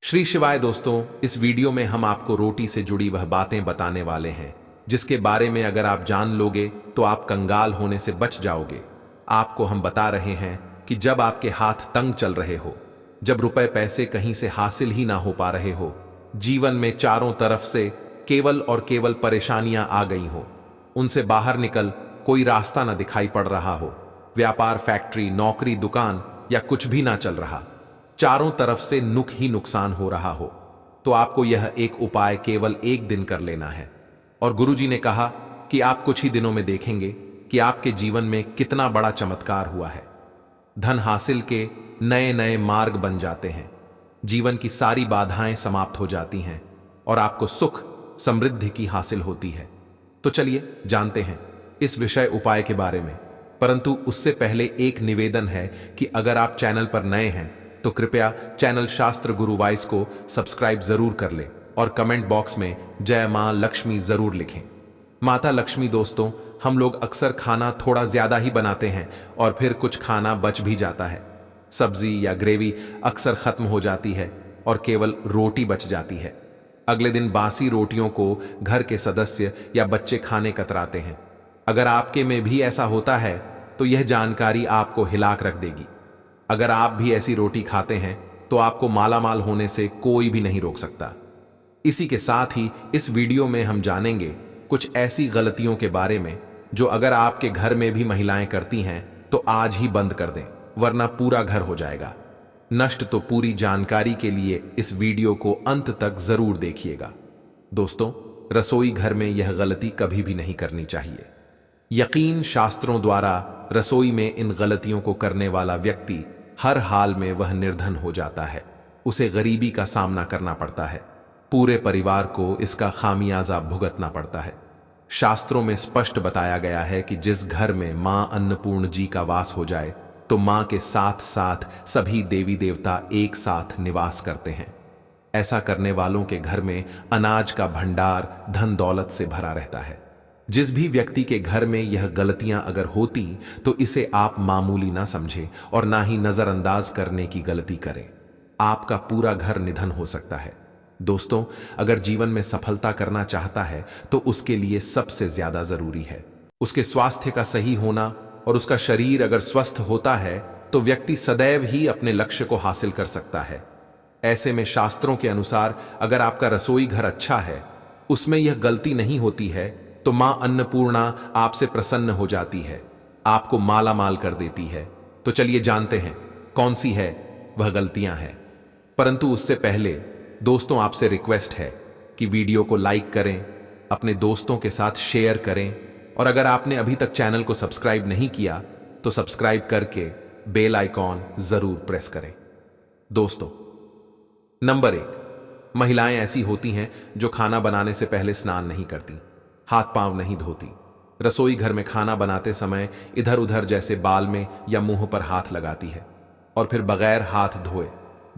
श्री शिवाय दोस्तों, इस वीडियो में हम आपको रोटी से जुड़ी वह बातें बताने वाले हैं जिसके बारे में अगर आप जान लोगे तो आप कंगाल होने से बच जाओगे। आपको हम बता रहे हैं कि जब आपके हाथ तंग चल रहे हो, जब रुपए पैसे कहीं से हासिल ही ना हो पा रहे हो, जीवन में चारों तरफ से केवल और केवल परेशानियां आ गई हो, उनसे बाहर निकल कोई रास्ता ना दिखाई पड़ रहा हो, व्यापार, फैक्ट्री, नौकरी, दुकान या कुछ भी ना चल रहा, चारों तरफ से ही नुकसान हो रहा हो, तो आपको यह एक उपाय केवल एक दिन कर लेना है। और गुरुजी ने कहा कि आप कुछ ही दिनों में देखेंगे कि आपके जीवन में कितना बड़ा चमत्कार हुआ है। धन हासिल के नए नए मार्ग बन जाते हैं, जीवन की सारी बाधाएं समाप्त हो जाती हैं और आपको सुख समृद्धि की हासिल होती है। तो चलिए जानते हैं इस विषय उपाय के बारे में। परंतु उससे पहले एक निवेदन है कि अगर आप चैनल पर नए हैं तो कृपया चैनल शास्त्र गुरु वॉइस को सब्सक्राइब जरूर कर ले और कमेंट बॉक्स में जय मां लक्ष्मी जरूर लिखें। माता लक्ष्मी दोस्तों, हम लोग अक्सर खाना थोड़ा ज्यादा ही बनाते हैं और फिर कुछ खाना बच भी जाता है। सब्जी या ग्रेवी अक्सर खत्म हो जाती है और केवल रोटी बच जाती है। अगले दिन बासी रोटियों को घर के सदस्य या बच्चे खाने कतराते हैं। अगर आपके में भी ऐसा होता है तो यह जानकारी आपको हिलाक रख देगी। अगर आप भी ऐसी रोटी खाते हैं तो आपको मालामाल होने से कोई भी नहीं रोक सकता। इसी के साथ ही इस वीडियो में हम जानेंगे कुछ ऐसी गलतियों के बारे में जो अगर आपके घर में भी महिलाएं करती हैं तो आज ही बंद कर दें, वरना पूरा घर हो जाएगा नष्ट। तो पूरी जानकारी के लिए इस वीडियो को अंत तक जरूर देखिएगा। दोस्तों, रसोई घर में यह गलती कभी भी नहीं करनी चाहिए। यकीन शास्त्रों द्वारा रसोई में इन गलतियों को करने वाला व्यक्ति हर हाल में वह निर्धन हो जाता है, उसे गरीबी का सामना करना पड़ता है, पूरे परिवार को इसका खामियाजा भुगतना पड़ता है। शास्त्रों में स्पष्ट बताया गया है कि जिस घर में मां अन्नपूर्ण जी का वास हो जाए तो मां के साथ साथ सभी देवी देवता एक साथ निवास करते हैं। ऐसा करने वालों के घर में अनाज का भंडार धन दौलत से भरा रहता है। जिस भी व्यक्ति के घर में यह गलतियां अगर होती तो इसे आप मामूली ना समझे और ना ही नजरअंदाज करने की गलती करें। आपका पूरा घर निधन हो सकता है। दोस्तों, अगर जीवन में सफलता करना चाहता है तो उसके लिए सबसे ज्यादा जरूरी है उसके स्वास्थ्य का सही होना, और उसका शरीर अगर स्वस्थ होता है तो व्यक्ति सदैव ही अपने लक्ष्य को हासिल कर सकता है। ऐसे में शास्त्रों के अनुसार अगर आपका रसोई घर अच्छा है, उसमें यह गलती नहीं होती है, तो मां अन्नपूर्णा आपसे प्रसन्न हो जाती है, आपको माला माल कर देती है। तो चलिए जानते हैं कौन सी है वह गलतियां हैं। परंतु उससे पहले दोस्तों, आपसे रिक्वेस्ट है कि वीडियो को लाइक करें, अपने दोस्तों के साथ शेयर करें, और अगर आपने अभी तक चैनल को सब्सक्राइब नहीं किया तो सब्सक्राइब करके बेल आइकॉन जरूर प्रेस करें। दोस्तों, नंबर 1, महिलाएं ऐसी होती हैं जो खाना बनाने से पहले स्नान नहीं करती, हाथ पांव नहीं धोती, रसोई घर में खाना बनाते समय इधर उधर जैसे बाल में या मुंह पर हाथ लगाती है और फिर बगैर हाथ धोए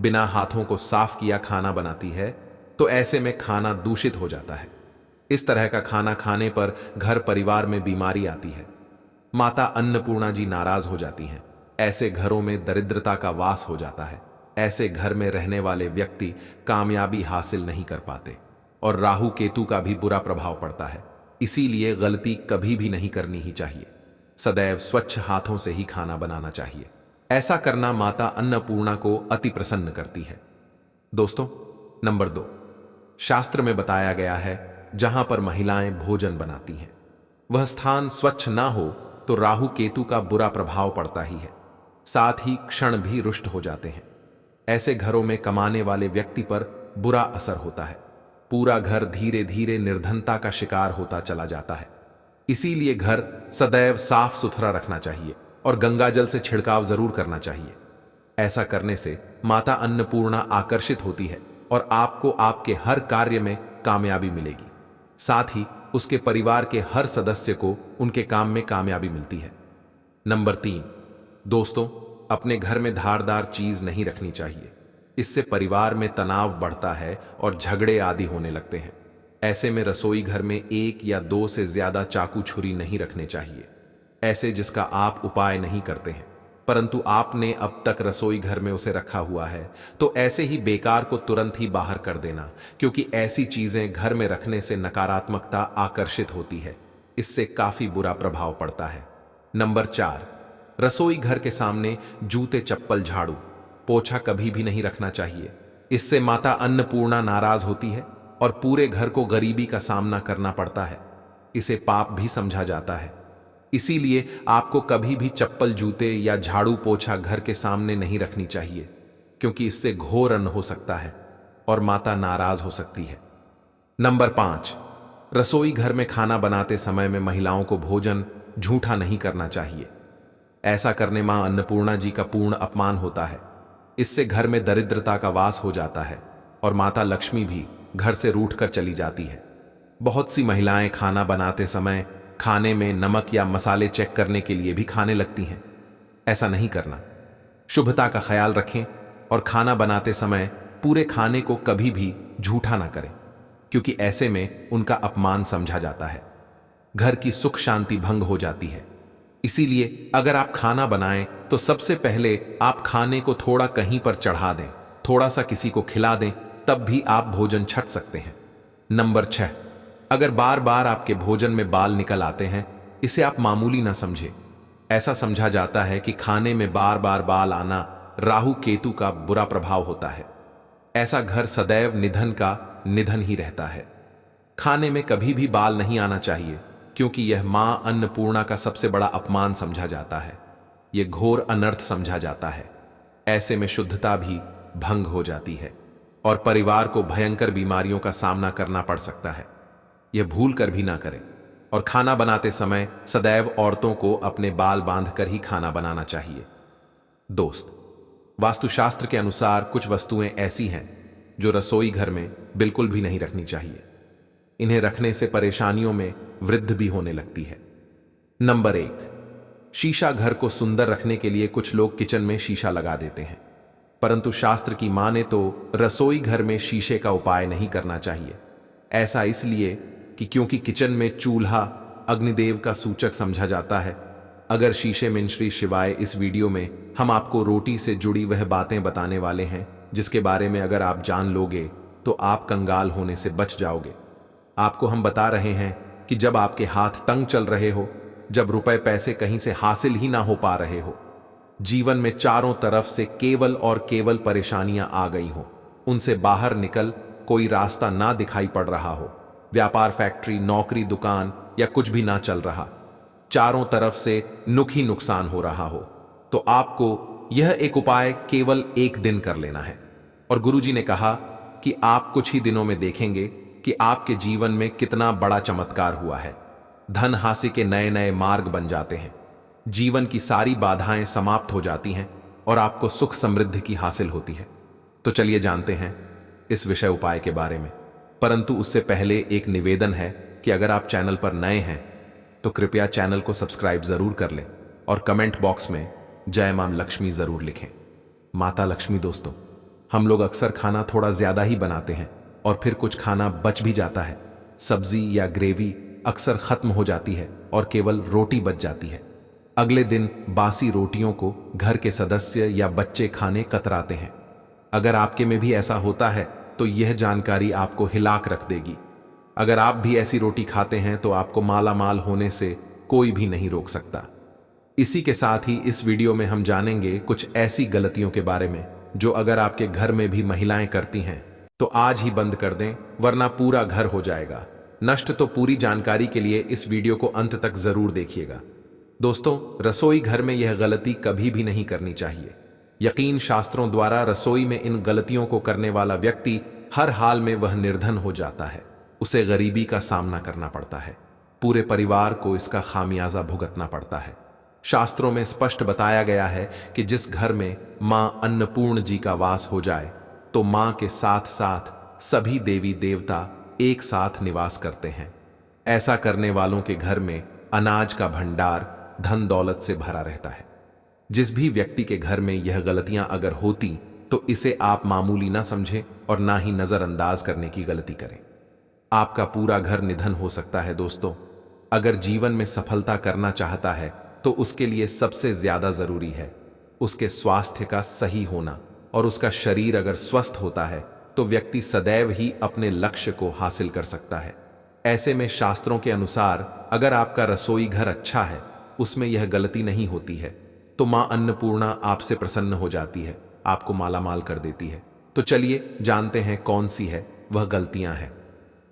बिना हाथों को साफ किया खाना बनाती है। तो ऐसे में खाना दूषित हो जाता है। इस तरह का खाना खाने पर घर परिवार में बीमारी आती है। माता अन्नपूर्णा जी नाराज हो जाती हैं। ऐसे घरों में दरिद्रता का वास हो जाता है। ऐसे घर में रहने वाले व्यक्ति कामयाबी हासिल नहीं कर पाते और राहु केतु का भी बुरा प्रभाव पड़ता है। इसीलिए गलती कभी भी नहीं करनी ही चाहिए। सदैव स्वच्छ हाथों से ही खाना बनाना चाहिए। ऐसा करना माता अन्नपूर्णा को अति प्रसन्न करती है। दोस्तों, नंबर 2, शास्त्र में बताया गया है जहां पर महिलाएं भोजन बनाती हैं, वह स्थान स्वच्छ ना हो तो राहु केतु का बुरा प्रभाव पड़ता ही है, साथ ही क्षण भी रुष्ट हो जाते हैं। ऐसे घरों में कमाने वाले व्यक्ति पर बुरा असर होता है। पूरा घर धीरे धीरे निर्धनता का शिकार होता चला जाता है। इसीलिए घर सदैव साफ सुथरा रखना चाहिए और गंगा जल से छिड़काव जरूर करना चाहिए। ऐसा करने से माता अन्नपूर्णा आकर्षित होती है और आपको आपके हर कार्य में कामयाबी मिलेगी। साथ ही उसके परिवार के हर सदस्य को उनके काम में कामयाबी मिलती है। नंबर 3, दोस्तों, अपने घर में धारदार चीज नहीं रखनी चाहिए। इससे परिवार में तनाव बढ़ता है और झगड़े आदि होने लगते हैं। ऐसे में रसोई घर में 1 या 2 से ज्यादा चाकू छुरी नहीं रखने चाहिए, ऐसे जिसका आप उपाय नहीं करते हैं। परंतु आपने अब तक रसोई घर में उसे रखा हुआ है, तो ऐसे ही बेकार को तुरंत ही बाहर कर देना, क्योंकि ऐसी चीजें घर में रखने से नकारात्मकता आकर्षित होती है। इससे काफी बुरा प्रभाव पड़ता है। नंबर 4, रसोई घर के सामने जूते, चप्पल, झाड़ू, पोछा कभी भी नहीं रखना चाहिए। इससे माता अन्नपूर्णा नाराज होती है और पूरे घर को गरीबी का सामना करना पड़ता है। इसे पाप भी समझा जाता है। इसीलिए आपको कभी भी चप्पल, जूते या झाड़ू, पोछा घर के सामने नहीं रखनी चाहिए, क्योंकि इससे घोर अन्न हो सकता है और माता नाराज हो सकती है। नंबर 5, रसोई घर में खाना बनाते समय में महिलाओं को भोजन झूठा नहीं करना चाहिए। ऐसा करने मां अन्नपूर्णा जी का पूर्ण अपमान होता है। इससे घर में दरिद्रता का वास हो जाता है और माता लक्ष्मी भी घर से रूठकर चली जाती है। बहुत सी महिलाएं खाना बनाते समय खाने में नमक या मसाले चेक करने के लिए भी खाने लगती हैं। ऐसा नहीं करना। शुभता का ख्याल रखें और खाना बनाते समय पूरे खाने को कभी भी झूठा ना करें, क्योंकि ऐसे में उनका अपमान समझा जाता है। घर की सुख शांति भंग हो जाती है। इसीलिए अगर आप खाना बनाएं तो सबसे पहले आप खाने को थोड़ा कहीं पर चढ़ा दें, थोड़ा सा किसी को खिला दें, तब भी आप भोजन छक सकते हैं। नंबर 6, अगर बार बार आपके भोजन में बाल निकल आते हैं, इसे आप मामूली ना समझें। ऐसा समझा जाता है कि खाने में बार बार बाल आना राहु केतु का बुरा प्रभाव होता है। ऐसा घर सदैव निधन का निधन ही रहता है। खाने में कभी भी बाल नहीं आना चाहिए, क्योंकि यह मां अन्नपूर्णा का सबसे बड़ा अपमान समझा जाता है। यह घोर अनर्थ समझा जाता है। ऐसे में शुद्धता भी भंग हो जाती है और परिवार को भयंकर बीमारियों का सामना करना पड़ सकता है। यह भूल कर भी ना करें। और खाना बनाते समय सदैव औरतों को अपने बाल बांधकर ही खाना बनाना चाहिए। दोस्त, वास्तुशास्त्र के अनुसार कुछ वस्तुएं ऐसी हैं जो रसोई घर में बिल्कुल भी नहीं रखनी चाहिए। इन्हें रखने से परेशानियों में वृद्धि भी होने लगती है। नंबर 1, शीशा। घर को सुंदर रखने के लिए कुछ लोग किचन में शीशा लगा देते हैं, परंतु शास्त्र की माने तो रसोई घर में शीशे का उपाय नहीं करना चाहिए। ऐसा इसलिए कि क्योंकि किचन में चूल्हा अग्निदेव का सूचक समझा जाता है। अगर शीशे में श्री शिवाय, इस वीडियो में हम आपको रोटी से जुड़ी वह बातें बताने वाले हैं जिसके बारे में अगर आप जान लोगे तो आप कंगाल होने से बच जाओगे। आपको हम बता रहे हैं कि जब आपके हाथ तंग चल रहे हो, जब रुपए पैसे कहीं से हासिल ही ना हो पा रहे हो, जीवन में चारों तरफ से केवल और केवल परेशानियां आ गई हो, उनसे बाहर निकल कोई रास्ता ना दिखाई पड़ रहा हो, व्यापार, फैक्ट्री, नौकरी, दुकान या कुछ भी ना चल रहा, चारों तरफ से ही नुकसान हो रहा हो, तो आपको यह एक उपाय केवल एक दिन कर लेना है। और गुरुजी ने कहा कि आप कुछ ही दिनों में देखेंगे कि आपके जीवन में कितना बड़ा चमत्कार हुआ है। धन हासिल के नए नए मार्ग बन जाते हैं, जीवन की सारी बाधाएं समाप्त हो जाती हैं और आपको सुख समृद्धि की हासिल होती है। तो चलिए जानते हैं इस विषय उपाय के बारे में। परंतु उससे पहले एक निवेदन है कि अगर आप चैनल पर नए हैं तो कृपया चैनल को सब्सक्राइब जरूर कर लें और कमेंट बॉक्स में जय मां लक्ष्मी जरूर लिखें। माता लक्ष्मी। दोस्तों, हम लोग अक्सर खाना थोड़ा ज्यादा ही बनाते हैं और फिर कुछ खाना बच भी जाता है। सब्जी या ग्रेवी अक्सर खत्म हो जाती है और केवल रोटी बच जाती है। अगले दिन बासी रोटियों को घर के सदस्य या बच्चे खाने कतराते हैं। अगर आपके में भी ऐसा होता है तो यह जानकारी आपको हिलाक रख देगी। अगर आप भी ऐसी रोटी खाते हैं तो आपको माला माल होने से कोई भी नहीं रोक सकता। इसी के साथ ही इस वीडियो में हम जानेंगे कुछ ऐसी गलतियों के बारे में जो अगर आपके घर में भी महिलाएं करती हैं तो आज ही बंद कर दें, वरना पूरा घर हो जाएगा नष्ट। तो पूरी जानकारी के लिए इस वीडियो को अंत तक जरूर देखिएगा। दोस्तों, रसोई घर में यह गलती कभी भी नहीं करनी चाहिए। यकीन शास्त्रों द्वारा रसोई में इन गलतियों को करने वाला व्यक्ति हर हाल में वह निर्धन हो जाता है, उसे गरीबी का सामना करना पड़ता है, पूरे परिवार को इसका खामियाजा भुगतना पड़ता है। शास्त्रों में स्पष्ट बताया गया है कि जिस घर में मां अन्नपूर्ण जी का वास हो जाए तो मां के साथ साथ सभी देवी देवता एक साथ निवास करते हैं। ऐसा करने वालों के घर में अनाज का भंडार धन दौलत से भरा रहता है। जिस भी व्यक्ति के घर में यह गलतियां अगर होती तो इसे आप मामूली ना समझें और ना ही नजरअंदाज करने की गलती करें। आपका पूरा घर निधन हो सकता है। दोस्तों, अगर जीवन में सफलता करना चाहता है तो उसके लिए सबसे ज्यादा जरूरी है उसके स्वास्थ्य का सही होना और उसका शरीर अगर स्वस्थ होता है तो व्यक्ति सदैव ही अपने लक्ष्य को हासिल कर सकता है। ऐसे में शास्त्रों के अनुसार अगर आपका रसोई घर अच्छा है, उसमें यह गलती नहीं होती है, तो मां अन्नपूर्णा आपसे प्रसन्न हो जाती है, आपको मालामाल कर देती है। तो चलिए जानते हैं कौन सी है वह गलतियां हैं।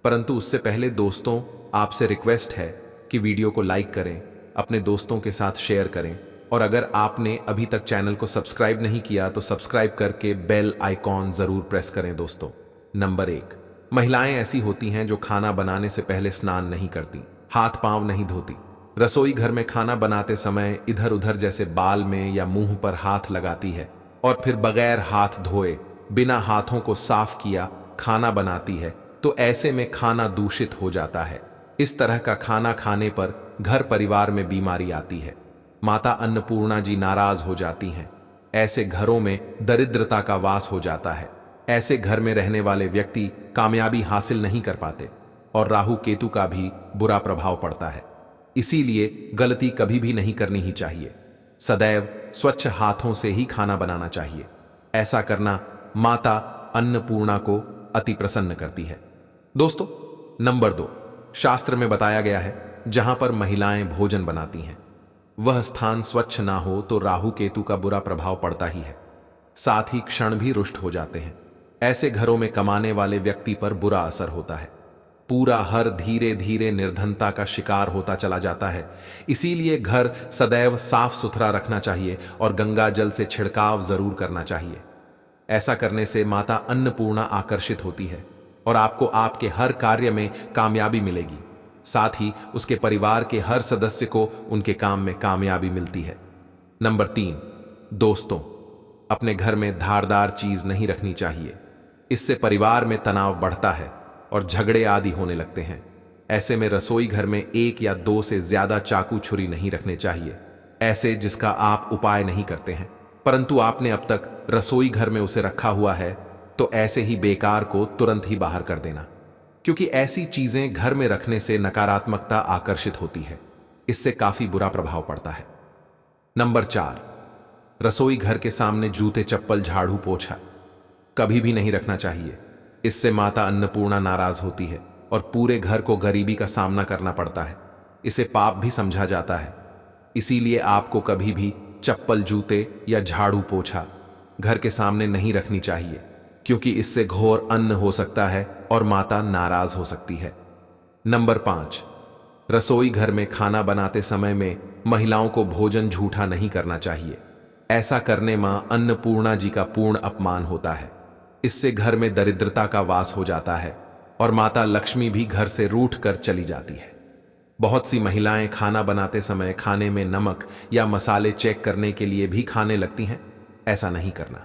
परंतु उससे पहले दोस्तों, आपसे रिक्वेस्ट है कि वीडियो को लाइक करें, अपने दोस्तों के साथ शेयर करें, और अगर आपने अभी तक चैनल को सब्सक्राइब नहीं किया तो सब्सक्राइब करके बेल आइकॉन जरूर प्रेस करें दोस्तों। नंबर 1, महिलाएं ऐसी होती हैं जो खाना बनाने से पहले स्नान नहीं करती, हाथ पांव नहीं धोती, रसोई घर में खाना बनाते समय इधर उधर जैसे बाल में या मुंह पर हाथ लगाती है और फिर बगैर हाथ धोए, बिना हाथों को साफ किया खाना बनाती है। तो ऐसे में खाना दूषित हो जाता है। इस तरह का खाना खाने पर घर परिवार में बीमारी आती है। माता अन्नपूर्णा जी नाराज हो जाती हैं। ऐसे घरों में दरिद्रता का वास हो जाता है। ऐसे घर में रहने वाले व्यक्ति कामयाबी हासिल नहीं कर पाते और राहु केतु का भी बुरा प्रभाव पड़ता है। इसीलिए गलती कभी भी नहीं करनी ही चाहिए। सदैव स्वच्छ हाथों से ही खाना बनाना चाहिए। ऐसा करना माता अन्नपूर्णा को अति प्रसन्न करती है। दोस्तों, नंबर 2, शास्त्र में बताया गया है जहां पर महिलाएं भोजन बनाती हैं, वह स्थान स्वच्छ ना हो तो राहु केतु का बुरा प्रभाव पड़ता ही है, साथ ही क्षण भी रुष्ट हो जाते हैं। ऐसे घरों में कमाने वाले व्यक्ति पर बुरा असर होता है। पूरा हर धीरे धीरे निर्धनता का शिकार होता चला जाता है। इसीलिए घर सदैव साफ सुथरा रखना चाहिए और गंगा जल से छिड़काव जरूर करना चाहिए। ऐसा करने से माता अन्नपूर्णा आकर्षित होती है और आपको आपके हर कार्य में कामयाबी मिलेगी। साथ ही उसके परिवार के हर सदस्य को उनके काम में कामयाबी मिलती है। नंबर 3, दोस्तों, अपने घर में धारदार चीज नहीं रखनी चाहिए। इससे परिवार में तनाव बढ़ता है और झगड़े आदि होने लगते हैं। ऐसे में रसोई घर में 1 या 2 से ज्यादा चाकू छुरी नहीं रखने चाहिए, ऐसे जिसका आप उपाय नहीं करते हैं, परंतु आपने अब तक रसोई घर में उसे रखा हुआ है, तो ऐसे ही बेकार को तुरंत ही बाहर कर देना, क्योंकि ऐसी चीजें घर में रखने से नकारात्मकता आकर्षित होती है। इससे काफी बुरा प्रभाव पड़ता है। नंबर 4, रसोई घर के सामने जूते, चप्पल, झाड़ू, पोछा कभी भी नहीं रखना चाहिए। इससे माता अन्नपूर्णा नाराज होती है और पूरे घर को गरीबी का सामना करना पड़ता है। इसे पाप भी समझा जाता है। इसीलिए आपको कभी भी चप्पल, जूते या झाड़ू, पोछा घर के सामने नहीं रखनी चाहिए, क्योंकि इससे घोर अन्न हो सकता है और माता नाराज हो सकती है। नंबर 5, रसोई घर में खाना बनाते समय में महिलाओं को भोजन झूठा नहीं करना चाहिए। ऐसा करने मां अन्नपूर्णा जी का पूर्ण अपमान होता है। इससे घर में दरिद्रता का वास हो जाता है और माता लक्ष्मी भी घर से रूठ कर चली जाती है। बहुत सी महिलाएं खाना बनाते समय खाने में नमक या मसाले चेक करने के लिए भी खाने लगती हैं। ऐसा नहीं करना।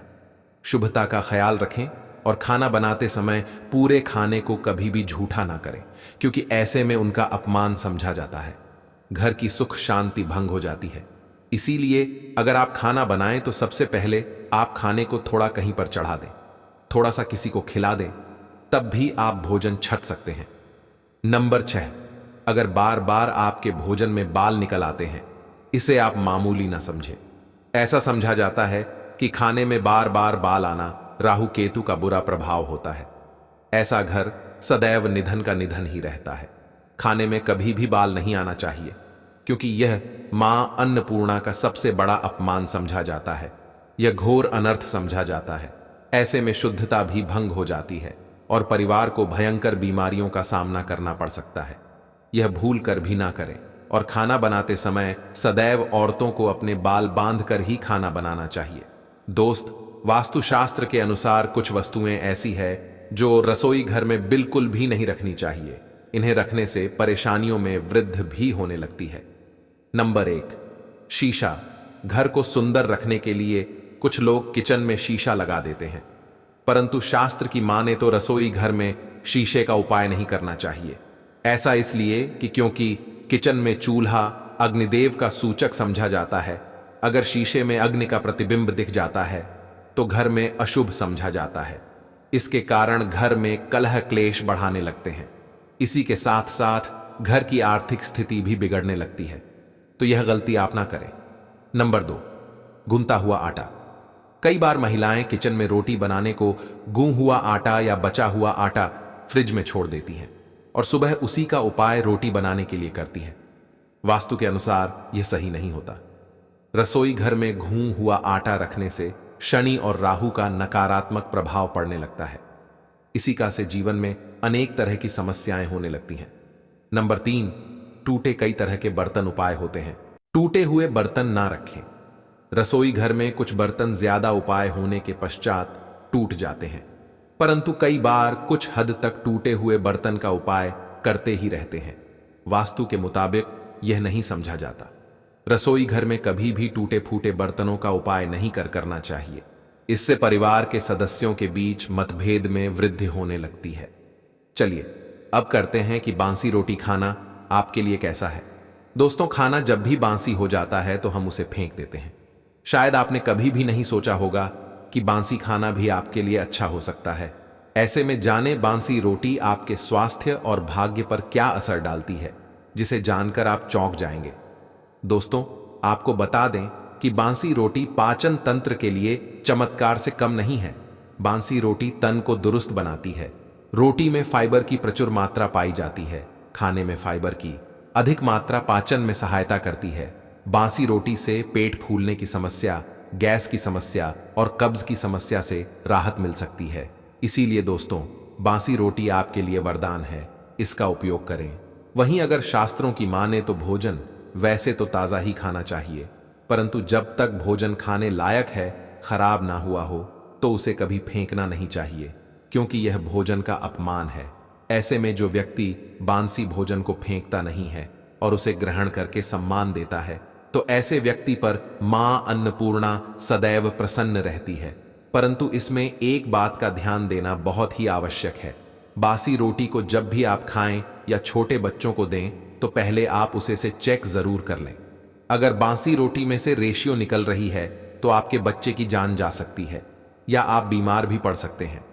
शुभता का ख्याल रखें और खाना बनाते समय पूरे खाने को कभी भी झूठा ना करें, क्योंकि ऐसे में उनका अपमान समझा जाता है। घर की सुख शांति भंग हो जाती है। इसीलिए अगर आप खाना बनाएं तो सबसे पहले आप खाने को थोड़ा कहीं पर चढ़ा दें, थोड़ा सा किसी को खिला दें, तब भी आप भोजन छक सकते हैं। नंबर 6, अगर बार बार आपके भोजन में बाल निकल आते हैं, इसे आप मामूली ना समझें। ऐसा समझा जाता है कि खाने में बार बार बाल आना राहु केतु का बुरा प्रभाव होता है। ऐसा घर सदैव निधन का निधन ही रहता है। खाने में कभी भी बाल नहीं आना चाहिए, क्योंकि यह मां अन्नपूर्णा का सबसे बड़ा अपमान समझा जाता है। यह घोर अनर्थ समझा जाता है। ऐसे में शुद्धता भी भंग हो जाती है और परिवार को भयंकर बीमारियों का सामना करना पड़ सकता है। यह भूल कर भी ना करें और खाना बनाते समय सदैव औरतों को अपने बाल बांध कर ही खाना बनाना चाहिए। दोस्त, वास्तुशास्त्र के अनुसार कुछ वस्तुएं ऐसी है जो रसोई घर में बिल्कुल भी नहीं रखनी चाहिए। इन्हें रखने से परेशानियों में वृद्धि भी होने लगती है। नंबर 1, शीशा। घर को सुंदर रखने के लिए कुछ लोग किचन में शीशा लगा देते हैं, परंतु शास्त्र की माने तो रसोई घर में शीशे का उपाय नहीं करना चाहिए। ऐसा इसलिए कि क्योंकि किचन में चूल्हा अग्निदेव का सूचक समझा जाता है। अगर शीशे में अग्नि का प्रतिबिंब दिख जाता है तो घर में अशुभ समझा जाता है। इसके कारण घर में कलह क्लेश बढ़ाने लगते हैं। इसी के साथ साथ घर की आर्थिक स्थिति भी बिगड़ने लगती है। तो यह गलती आप ना करें। नंबर 2, गुनता हुआ आटा। कई बार महिलाएं किचन में रोटी बनाने को गूं हुआ आटा या बचा हुआ आटा फ्रिज में छोड़ देती हैं और सुबह उसी का उपाय रोटी बनाने के लिए करती हैं। वास्तु के अनुसार यह सही नहीं होता। रसोई घर में घूं हुआ आटा रखने से शनि और राहु का नकारात्मक प्रभाव पड़ने लगता है। इसी का से जीवन में अनेक तरह की समस्याएं होने लगती हैं। नंबर 3, टूटे कई तरह के बर्तन उपाय होते हैं। टूटे हुए बर्तन ना रखें। रसोई घर में कुछ बर्तन ज्यादा उपाय होने के पश्चात टूट जाते हैं, परंतु कई बार कुछ हद तक टूटे हुए बर्तन का उपाय करते ही रहते हैं। वास्तु के मुताबिक यह नहीं समझा जाता। रसोई घर में कभी भी टूटे फूटे बर्तनों का उपाय नहीं करना चाहिए। इससे परिवार के सदस्यों के बीच मतभेद में वृद्धि होने लगती है। चलिए अब करते हैं कि बांसी रोटी खाना आपके लिए कैसा है। दोस्तों, खाना जब भी बांसी हो जाता है तो हम उसे फेंक देते हैं। शायद आपने कभी भी नहीं सोचा होगा कि बांसी खाना भी आपके लिए अच्छा हो सकता है। ऐसे में जाने बांसी रोटी आपके स्वास्थ्य और भाग्य पर क्या असर डालती है, जिसे जानकर आप चौंक जाएंगे। दोस्तों, आपको बता दें कि बांसी रोटी पाचन तंत्र के लिए चमत्कार से कम नहीं है। बांसी रोटी तन को दुरुस्त बनाती है। रोटी में फाइबर की प्रचुर मात्रा पाई जाती है। खाने में फाइबर की अधिक मात्रा पाचन में सहायता करती है। बांसी रोटी से पेट फूलने की समस्या, गैस की समस्या और कब्ज की समस्या से राहत मिल सकती है। इसीलिए दोस्तों, बांसी रोटी आपके लिए वरदान है, इसका उपयोग करें। वहीं अगर शास्त्रों की माने तो भोजन वैसे तो ताज़ा ही खाना चाहिए, परंतु जब तक भोजन खाने लायक है, खराब ना हुआ हो, तो उसे कभी फेंकना नहीं चाहिए, क्योंकि यह भोजन का अपमान है। ऐसे में जो व्यक्ति बांसी भोजन को फेंकता नहीं है और उसे ग्रहण करके सम्मान देता है, तो ऐसे व्यक्ति पर मां अन्नपूर्णा सदैव प्रसन्न रहती है। परंतु इसमें एक बात का ध्यान देना बहुत ही आवश्यक है। बासी रोटी को जब भी आप खाएं या छोटे बच्चों को दें, तो पहले आप उसे से चेक जरूर कर लें। अगर बासी रोटी में से रेशियो निकल रही है तो आपके बच्चे की जान जा सकती है या आप बीमार भी पड़ सकते हैं।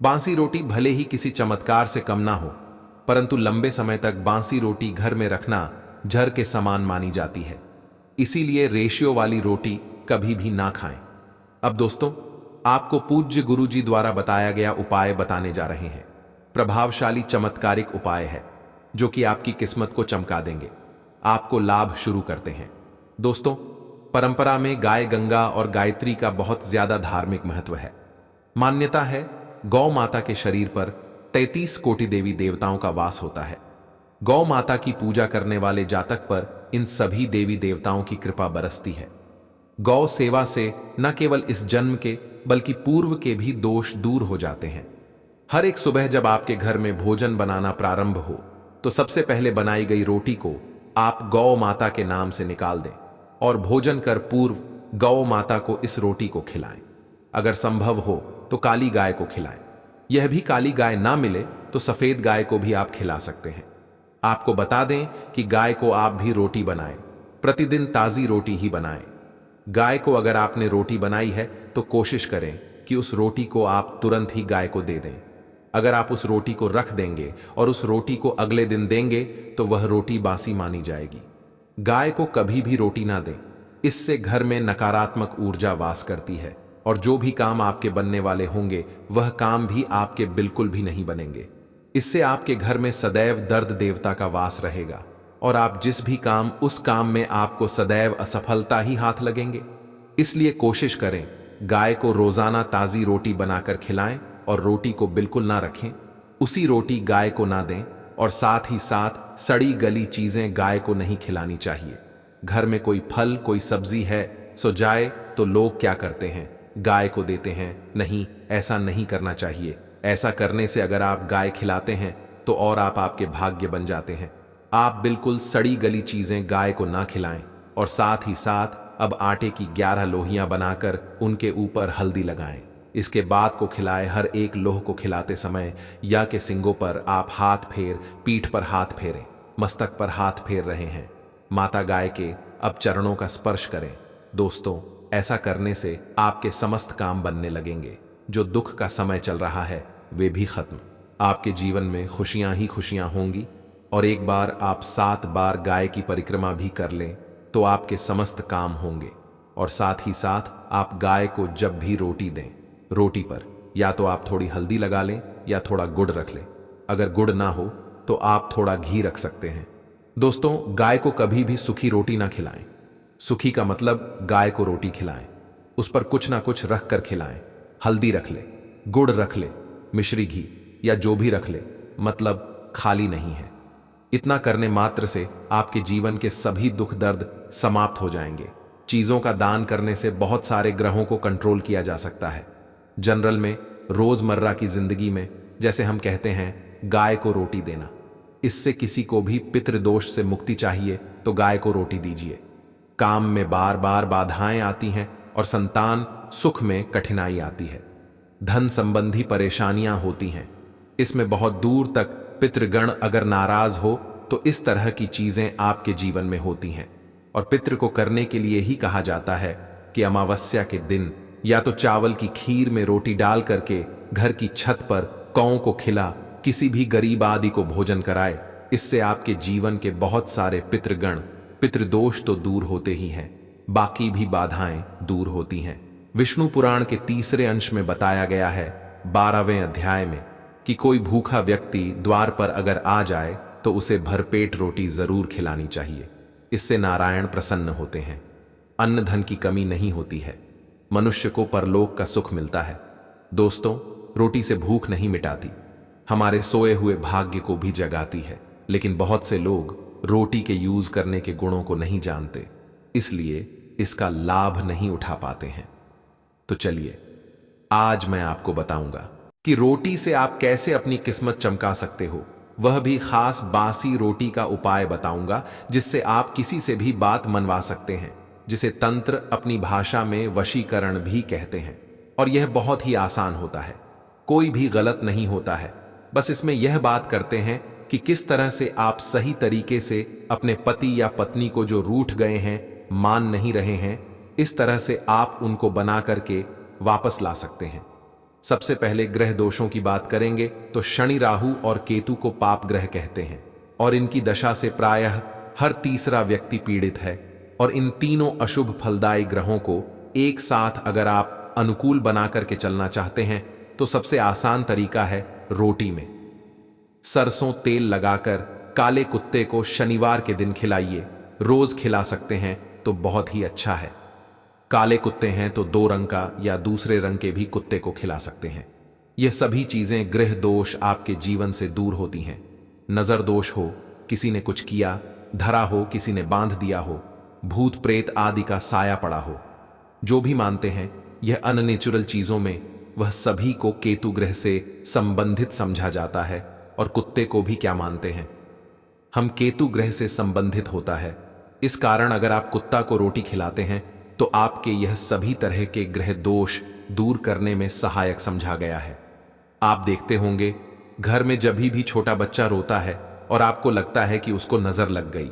बांसी रोटी भले ही किसी चमत्कार से कम ना हो, परंतु लंबे समय तक बांसी रोटी घर में रखना जहर के समान मानी जाती है। इसीलिए रेशियो वाली रोटी कभी भी ना खाएं। अब दोस्तों, आपको पूज्य गुरुजी द्वारा बताया गया उपाय बताने जा रहे हैं। प्रभावशाली चमत्कारिक उपाय है जो कि आपकी किस्मत को चमका देंगे। आपको लाभ शुरू करते हैं। दोस्तों, परंपरा में गाय गंगा और गायत्री का बहुत ज्यादा धार्मिक महत्व है। मान्यता है गौ माता के शरीर पर 33 कोटि देवी देवताओं का वास होता है। गौ माता की पूजा करने वाले जातक पर इन सभी देवी देवताओं की कृपा बरसती है। गौ सेवा से न केवल इस जन्म के बल्कि पूर्व के भी दोष दूर हो जाते हैं। हर एक सुबह जब आपके घर में भोजन बनाना प्रारंभ हो, तो सबसे पहले बनाई गई रोटी को आप गौ माता के नाम से निकाल दें और भोजन कर पूर्व गौ माता को इस रोटी को खिलाएं। अगर संभव हो तो काली गाय को खिलाएं। यह भी काली गाय ना मिले तो सफेद गाय को भी आप खिला सकते हैं। आपको बता दें कि गाय को आप भी रोटी बनाएं। प्रतिदिन ताजी रोटी ही बनाएं। गाय को अगर आपने रोटी बनाई है तो कोशिश करें कि उस रोटी को आप तुरंत ही गाय को दे दें। अगर आप उस रोटी को रख देंगे और उस रोटी को अगले दिन देंगे तो वह रोटी बासी मानी जाएगी। गाय को कभी भी रोटी ना दें। इससे घर में नकारात्मक ऊर्जा वास करती है और जो भी काम आपके बनने वाले होंगे वह काम भी आपके बिल्कुल भी नहीं बनेंगे। इससे आपके घर में सदैव दर्द देवता का वास रहेगा और आप जिस भी काम उस काम में आपको सदैव असफलता ही हाथ लगेंगे। इसलिए कोशिश करें गाय को रोजाना ताजी रोटी बनाकर खिलाएं और रोटी को बिल्कुल ना रखें। उसी रोटी गाय को ना दें और साथ ही साथ सड़ी गली चीजें गाय को नहीं खिलानी चाहिए। घर में कोई फल कोई सब्जी है सो जाए तो लोग क्या करते हैं, गाय को देते हैं। नहीं, ऐसा नहीं करना चाहिए। ऐसा करने से अगर आप गाय खिलाते हैं तो और आप आपके भाग्य बन जाते हैं। आप बिल्कुल सड़ी गली चीजें गाय को ना खिलाएं और साथ ही साथ अब आटे की 11 लोहियां बनाकर उनके ऊपर हल्दी लगाएं। इसके बाद को खिलाए। हर एक लोह को खिलाते समय या के सिंगों पर आप हाथ फेर, पीठ पर हाथ फेरें, मस्तक पर हाथ फेर रहे हैं। माता गाय के अब चरणों का स्पर्श करें। दोस्तों, ऐसा करने से आपके समस्त काम बनने लगेंगे। जो दुख का समय चल रहा है वे भी खत्म। आपके जीवन में खुशियां ही खुशियां होंगी। और एक बार आप 7 बार गाय की परिक्रमा भी कर लें तो आपके समस्त काम होंगे। और साथ ही साथ आप गाय को जब भी रोटी दें, रोटी पर या तो आप थोड़ी हल्दी लगा लें या थोड़ा गुड़ रख लें। अगर गुड़ ना हो तो आप थोड़ा घी रख सकते हैं। दोस्तों, गाय को कभी भी सूखी रोटी ना खिलाएं। सूखी का मतलब गाय को रोटी खिलाएं, उस पर कुछ ना कुछ रख कर खिलाएं। हल्दी रख ले, गुड़ रख ले, मिश्री घी या जो भी रख ले, मतलब खाली नहीं है। इतना करने मात्र से आपके जीवन के सभी दुख दर्द समाप्त हो जाएंगे। चीजों का दान करने से बहुत सारे ग्रहों को कंट्रोल किया जा सकता है। जनरल में, रोजमर्रा की जिंदगी में, जैसे हम कहते हैं गाय को रोटी देना, इससे किसी को भी पितृदोष से मुक्ति चाहिए तो गाय को रोटी दीजिए। काम में बार बार बाधाएं आती हैं और संतान सुख में कठिनाई आती है, धन संबंधी परेशानियां होती हैं, इसमें बहुत दूर तक पितृगण अगर नाराज हो तो इस तरह की चीजें आपके जीवन में होती हैं। और पितृ को करने के लिए ही कहा जाता है कि अमावस्या के दिन या तो चावल की खीर में रोटी डाल करके घर की छत पर कौओं को खिला, किसी भी गरीब आदि को भोजन कराए। इससे आपके जीवन के बहुत सारे पितृगण, पितृदोष तो दूर होते ही हैं, बाकी भी बाधाएं दूर होती हैं। विष्णु पुराण के 3रे अंश में बताया गया है 12वें अध्याय में कि कोई भूखा व्यक्ति द्वार पर अगर आ जाए तो उसे भरपेट रोटी जरूर खिलानी चाहिए। इससे नारायण प्रसन्न होते हैं, अन्न धन की कमी नहीं होती है, मनुष्य को परलोक का सुख मिलता है। दोस्तों, रोटी से भूख नहीं मिटाती, हमारे सोए हुए भाग्य को भी जगाती है। लेकिन बहुत से लोग रोटी के यूज करने के गुणों को नहीं जानते, इसलिए इसका लाभ नहीं उठा पाते हैं। तो चलिए, आज मैं आपको बताऊंगा कि रोटी से आप कैसे अपनी किस्मत चमका सकते हो, वह भी खास बासी रोटी का उपाय बताऊंगा, जिससे आप किसी से भी बात मनवा सकते हैं, जिसे तंत्र अपनी भाषा में वशीकरण भी कहते हैं। और यह बहुत ही आसान होता है, कोई भी गलत नहीं होता है। बस इसमें यह बात करते हैं कि किस तरह से आप सही तरीके से अपने पति या पत्नी को जो रूठ गए हैं, मान नहीं रहे हैं, इस तरह से आप उनको बना करके वापस ला सकते हैं। सबसे पहले ग्रह दोषों की बात करेंगे तो शनि, राहु और केतु को पाप ग्रह कहते हैं और इनकी दशा से प्रायः हर तीसरा व्यक्ति पीड़ित है। और इन तीनों अशुभ फलदायी ग्रहों को एक साथ अगर आप अनुकूल बना करके चलना चाहते हैं तो सबसे आसान तरीका है रोटी में सरसों तेल लगाकर काले कुत्ते को शनिवार के दिन खिलाइए। रोज खिला सकते हैं तो बहुत ही अच्छा है। काले कुत्ते हैं तो 2 रंग का या दूसरे रंग के भी कुत्ते को खिला सकते हैं। यह सभी चीजें ग्रह दोष आपके जीवन से दूर होती हैं। नजर दोष हो, किसी ने कुछ किया, धरा हो, किसी ने बांध दिया हो, भूत प्रेत आदि का साया पड़ा हो, जो भी मानते हैं यह अननेचुरल चीजों में, वह सभी को केतु ग्रह से संबंधित समझा जाता है। और कुत्ते को भी क्या मानते हैं, हम केतु ग्रह से संबंधित होता है। इस कारण अगर आप कुत्ता को रोटी खिलाते हैं तो आपके यह सभी तरह के ग्रह दोष दूर करने में सहायक समझा गया है। आप देखते होंगे घर में जब भी छोटा बच्चा रोता है और आपको लगता है कि उसको नजर लग गई,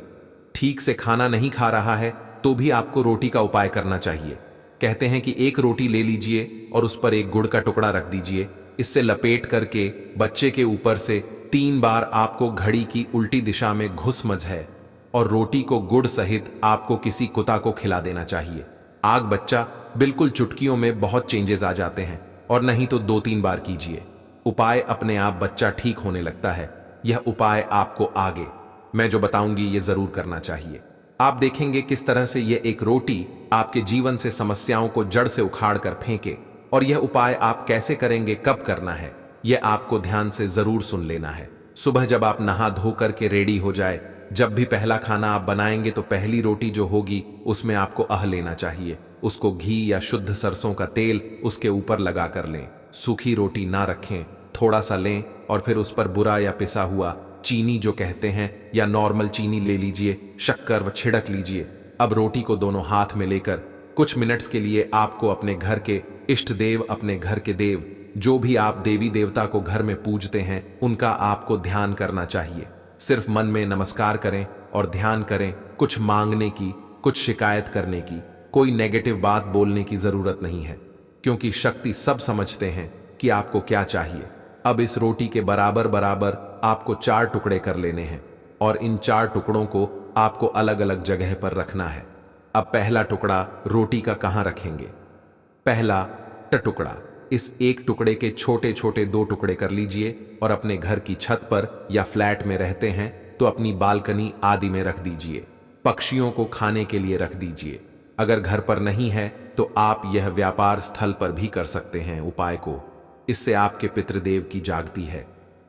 ठीक से खाना नहीं खा रहा है, तो भी आपको रोटी का उपाय करना चाहिए। कहते हैं कि 1 रोटी ले लीजिए और उस पर 1 गुड़ का टुकड़ा रख दीजिए। इससे लपेट करके बच्चे के ऊपर से 3 बार आपको घड़ी की उल्टी दिशा में घुस है और रोटी को गुड़ सहित आपको किसी कुत्ता को खिला देना चाहिए। आग बच्चा बिल्कुल चुटकियों में बहुत चेंजेस आ जाते हैं। और नहीं तो 2-3 बार कीजिए, उपाय अपने आप बच्चा ठीक होने लगता है। यह उपाय आपको आगे मैं जो बताऊंगी ये जरूर करना चाहिए। आप देखेंगे किस तरह से यह एक रोटी आपके जीवन से समस्याओं को जड़ से उखाड़ कर फेंके। और यह उपाय आप कैसे करेंगे, कब करना है, यह आपको ध्यान से जरूर सुन लेना है। सुबह जब आप नहा धो करके रेडी हो जाए, जब भी पहला खाना आप बनाएंगे तो पहली रोटी जो होगी उसमें आपको लेना चाहिए। उसको घी या शुद्ध सरसों का तेल उसके ऊपर लगा कर लें। सूखी रोटी ना रखें, थोड़ा सा लें और फिर उस पर बुरा या पिसा हुआ चीनी जो कहते हैं या नॉर्मल चीनी ले लीजिए, शक्कर व छिड़क लीजिए। अब रोटी को दोनों हाथ में लेकर कुछ मिनट्स के लिए आपको अपने घर के इष्ट देव, अपने घर के देव, जो भी आप देवी देवता को घर में पूजते हैं, उनका आपको ध्यान करना चाहिए। सिर्फ मन में नमस्कार करें और ध्यान करें। कुछ मांगने की, कुछ शिकायत करने की, कोई नेगेटिव बात बोलने की जरूरत नहीं है, क्योंकि शक्ति सब समझते हैं कि आपको क्या चाहिए। अब इस रोटी के बराबर बराबर आपको 4 टुकड़े कर लेने हैं और इन 4 टुकड़ों को आपको अलग अलग जगह पर रखना है। अब पहला टुकड़ा रोटी का कहाँ रखेंगे? पहला टुकड़ा, इस एक टुकड़े के छोटे छोटे 2 टुकड़े कर लीजिए और अपने घर की छत पर या फ्लैट में रहते हैं तो अपनी बालकनी आदि में रख दीजिए। पक्षियों को खाने के लिए रख दीजिए। अगर घर पर नहीं है तो आप यह व्यापार स्थल पर भी कर सकते हैं उपाय को। इससे आपके पितृदेव की जागती है,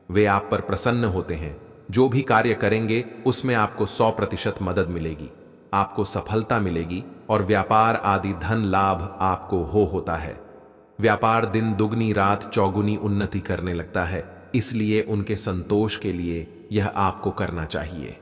वे आप पर प्रसन्न होते हैं। जो भी कार्य करेंगे उसमें आपको 100% मदद मिलेगी, आपको सफलता मिलेगी और व्यापार आदि धन लाभ आपको होता है। व्यापार दिन दुगनी रात चौगुनी उन्नति करने लगता है, इसलिए उनके संतोष के लिए यह आपको करना चाहिए।